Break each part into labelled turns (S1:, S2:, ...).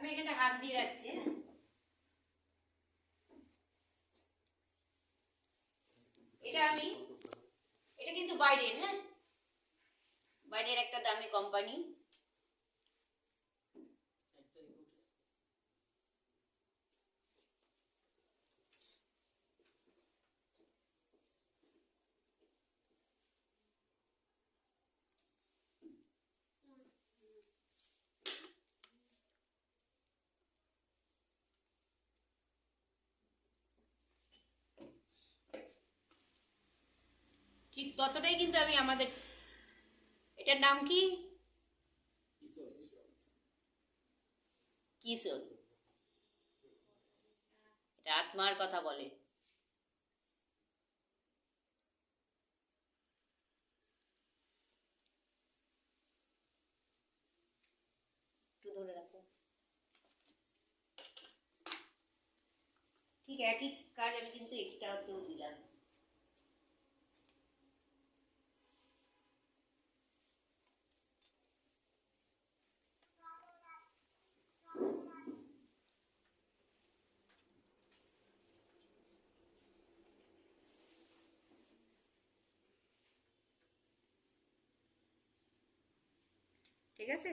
S1: আমি এখানে হাত দিয়ে রাখছি। এটা কিন্তু বাইরের, হ্যাঁ, বাইরের একটা দামি কোম্পানি। ঠিক ততটাই কিন্তু আমি আমাদের, এটার নাম কি, কিশোর, এটা আত্মার কথা বলে। একটু ধরে রাখো। ঠিক একই কাজ আমি কিন্তু একটাতেও দিলাম। ঠিক আছে,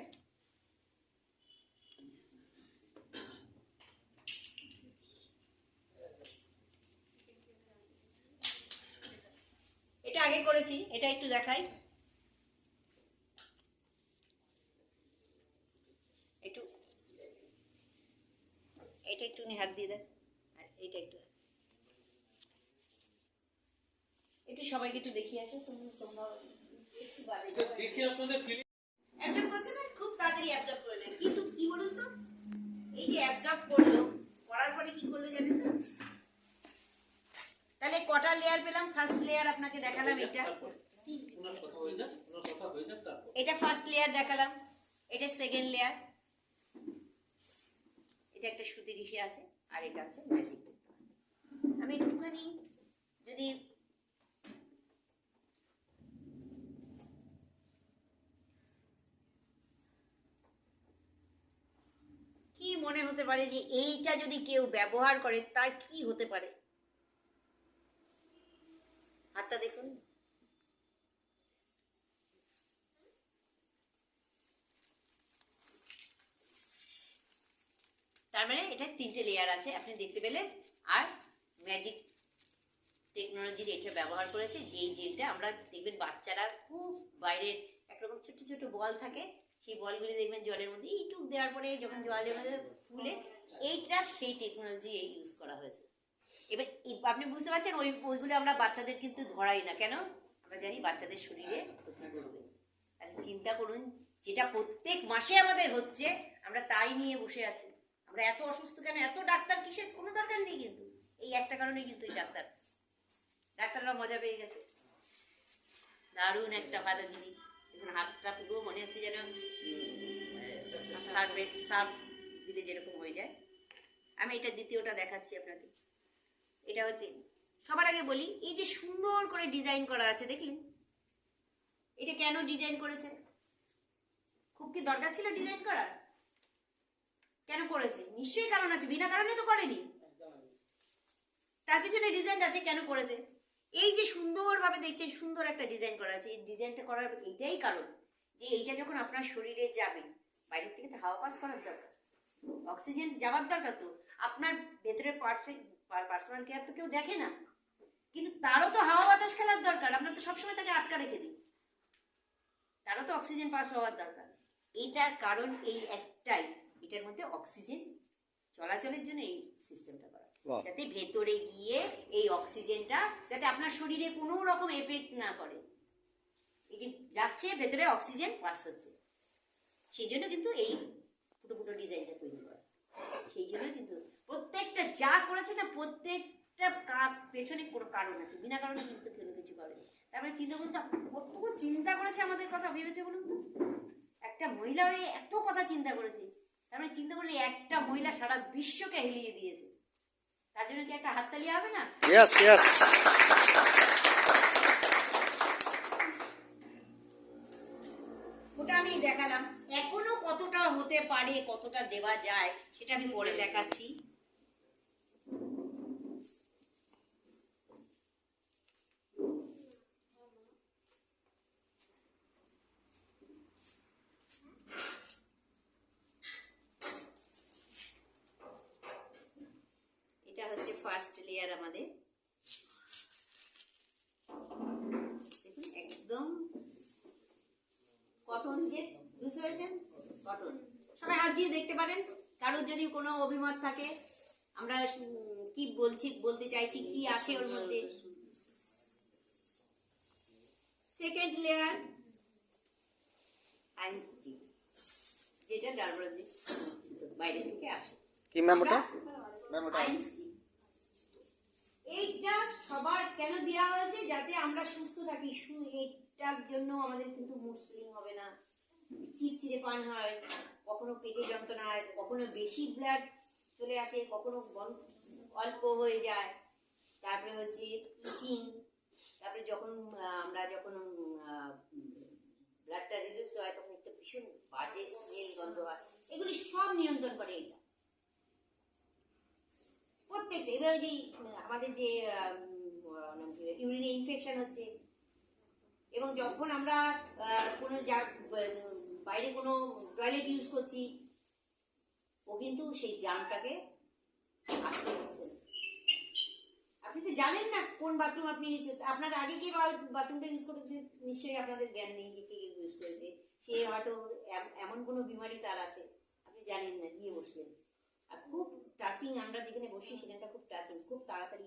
S1: এটা আগে করেছি, এটা একটু দেখাই। একটু এটা একটু হাত দিয়ে দেন, আর এটা একটু একটু সবাইকে একটু দেখিয়ে আসো। তোমরা একটু দেখি আপনাদের অ্যাবজর্ব করছে না, খুব তাড়াতাড়ি অ্যাবজর্ব করে নেয়। কিন্তু কি বলুন তো, এই যে অ্যাবজর্ব করলো, করার পরে কি করলো জানেন তো? তাহলে কটা লেয়ার পেলাম? ফার্স্ট লেয়ার আপনাকে দেখালাম, এটা ফার্স্ট লেয়ার দেখালাম, এটা সেকেন্ড লেয়ার, এটা একটা সুতির ইসে আছে, আর এটা হচ্ছে ম্যাজিক। আমি একটুখানি যদি কি মনে হতে পারে যে এইটা যদি কেউ ব্যবহার করে তার কি হতে পারে? হাতটা দেখুন, তার মানে এটা 3টে লেয়ার আছে, আপনি দেখতে পেলেন। আর ম্যাজিক টেকনোলজির এটা ব্যবহার করেছে, যেই জেলটা আমরা দেখবেন বাচ্চারা খুব বাইরের একরকম ছোট ছোট বল থাকে, সেই বলগুলি দেখবেন জলের মধ্যে এইটুক দেওয়ার পরে যখন জলের মধ্যে ফুলে, এইটা সেই টেকনোলজি ইউজ করা হয়েছে। এবার আপনি বুঝতে পারছেন, ওইগুলো আমরা বাচ্চাদের কিন্তু ধরাই না, কেন? আমরা জানি বাচ্চাদের শরীরে ক্ষতি করবে। তাহলে চিন্তা করুন, যেটা প্রত্যেক মাসে আমাদের হচ্ছে, আমরা তাই নিয়ে বসে আছি। আমরা এত অসুস্থ কেন? এত ডাক্তার কিসের কোনো দরকার নেই, কিন্তু এই একটা কারণে কিন্তু এই ডাক্তাররা মজা পেয়ে গেছে। দারুণ একটা ভালো জিনিস। এখন হাতটা পুরো মনে হচ্ছে যেন সার্ফ দিলে যেরকম হয়ে যায়। আমি এটা দ্বিতীয়টা দেখাচ্ছি আপনাকে। এটা হচ্ছে, সবার আগে বলি, এই যে সুন্দর করে ডিজাইন করা আছে, দেখলেন? এটা কেন ডিজাইন করেছে? খুব কি দরকার ছিল ডিজাইন করার? কেন করেছে? নিশ্চয়ই কারণ আছে, বিনা কারণে তো করেনি। তার পিছনে ডিজাইন আছে, কেন করেছে? এই যে সুন্দরভাবে দেখছেন, সুন্দর একটা ডিজাইন করা আছে, এই ডিজাইনটা করার এইটাই কারণ যে এইটা যখন আপনার শরীরে যাবে, বাইরের থেকে তো হাওয়া পাস করার দরকার, অক্সিজেন যাওয়ার দরকার। তো আপনার ভেতরের পার্সোনাল কেয়ার তো কেউ দেখে না, কিন্তু তারও তো হাওয়া বাতাস খেলার দরকার। আপনার তো সবসময় তাকে আটকা রেখে দিই, তারও তো অক্সিজেন পাস হওয়ার দরকার। এইটার কারণ এই একটাই, এটার মধ্যে অক্সিজেন চলাচলের জন্য এই সিস্টেমটা করা, যাতে ভেতরে গিয়ে এই অক্সিজেনটা যাতে আপনার শরীরে কোনো রকম এফেক্ট না করে। এই যে যাচ্ছে ভেতরে অক্সিজেন পাস হচ্ছে, সেই জন্য কিন্তু এই ফুটো ফুটো ডিজাইনটা তৈরি করা। সেই জন্য কিন্তু প্রত্যেকটা যা করেছে না, প্রত্যেকটা পেছনে কোনো কারণ আছে, বিনা কারণে কিন্তু কোনো কিছু করেনি। তারপরে চিন্তা করতে, কতটুকু চিন্তা করেছে আমাদের কথা ভেবেছে বলুন তো? একটা মহিলা হয়ে এত কথা চিন্তা করেছে, তারপরে চিন্তা করলে একটা মহিলা সারা বিশ্বকে হিলিয়ে দিয়েছে। তার জন্য কি একটা হাততালি হবে না?
S2: Yes, yes.
S1: ওটা আমি দেখালাম। এখনো কতটা হতে পারে, কতটা দেওয়া যায় সেটা আমি পরে দেখাচ্ছি। এটা হচ্ছে ফার্স্ট লেয়ার আমাদের। দেখুন একদম কটন, যে বুঝতে পারছেন কটন। সবাই হাত দিয়ে দেখতে পারেন, কারোর যদি কোনো অভিমত থাকে আমরা কি বলতে চাইছি, কি আছে ওর মধ্যে। সেকেন্ড লেয়ার আইনস্টিন, যেটা ডারবারে বাইরে থেকে আসে।
S2: কি ম্যাম ওটা?
S1: আইনস্টিন এইটা সবার কেন দেওয়া হয়েছে? যাতে আমরা সুস্থ থাকি। এইটার জন্য আমাদের কিন্তু মুড সুইং হবে না, চিড়চিড়ে পান হয়, কখনো পেটে যন্ত্রণা হয়, কখনো বেশি ব্লাড চলে আসে, কখনো অল্প হয়ে যায়, তারপরে হচ্ছে ইচিং, তারপরে যখন আমরা ব্লাডটা রিলিজ হয় তখন একটা ভীষণ বাজে স্মেল, গন্ধ হয়। এগুলি সব নিয়ন্ত্রণ করে এটা প্রত্যেকটা। এবার যে আমাদের যে ইউরিনে ইনফেকশন হচ্ছে, এবং যখন আমরা কোনো বাইরে কোনো টয়লেট ইউজ করছি, ও কিন্তু সেই জামটাকে আসতে দিচ্ছে না। আপনি তো জানেন না কোন বাথরুম আপনি আপনার আগে কি বাথরুমটা ইউজ করেছে, নিশ্চয়ই আপনাদের জ্ঞান নেই যে কে ইউজ করেছে। সে হয়তো এমন কোনো বিমারি তার আছে, আপনি জানেন না, গিয়ে বসলেন। আর খুব টাচিং, আমরা যেখানে বসি সেখানটা খুব টাচিং, খুব তাড়াতাড়ি।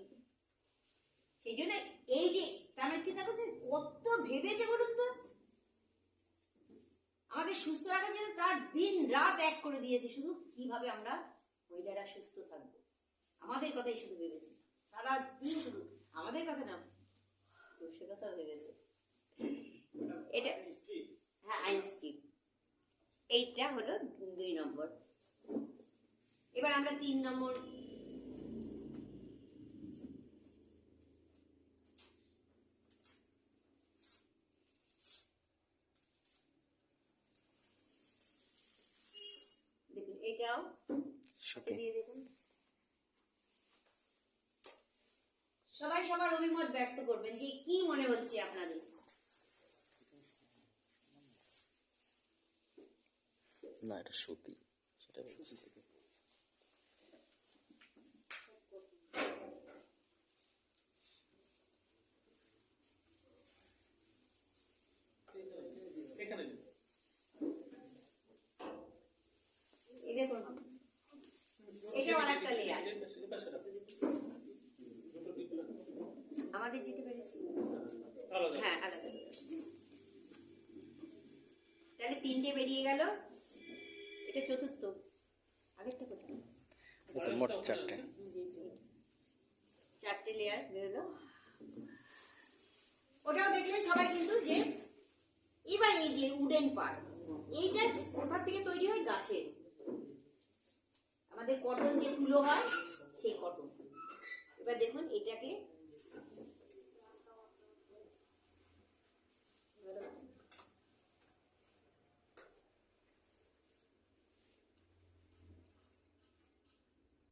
S1: সেই জন্য এই যে তার চিন্তা করছেন কত ভেবেছে বলুন তো, আমাদের সুস্থ রাখার জন্য তার দিন রাত এক করে দিয়েছে, শুধু কিভাবে আমরা মহিলারা সুস্থ থাকবো, আমাদের কথাই শুধু ভেবেছে সারা দিন, শুধু আমাদের কথা না, সে কথা ভেবেছে। এটা হ্যাঁ আইনস্টিন। এইটা হলো 2 নম্বর। এবার আমরা 3 নম্বর। দেখুন এটাও দিয়ে দেখুন। সবাই সবার অভিমত ব্যক্ত করবেন যে কি মনে হচ্ছে আপনাদের।
S2: না এটা সত্যি, সেটা বলছি।
S1: দেখুন এটা আরেকটা লেয়ার আমাদের যেতে পেরেছি। হ্যাঁ আলাদা। তাহলে 3টে বেরিয়ে গেল, এটা চতুর্থ। আগেরটা কোথায়?
S2: মোট 4টে।
S1: 4টে লেয়ার বেরোলো। ওটাও দেখলেন সবাই কিন্তু যে এবার এই যে উডেন পার্ট, এইটা কোথা থেকে তৈরি হয়? গাছের, আমাদের কটন যে তুলো হয় সেই কটন। এবার দেখুন এটাকে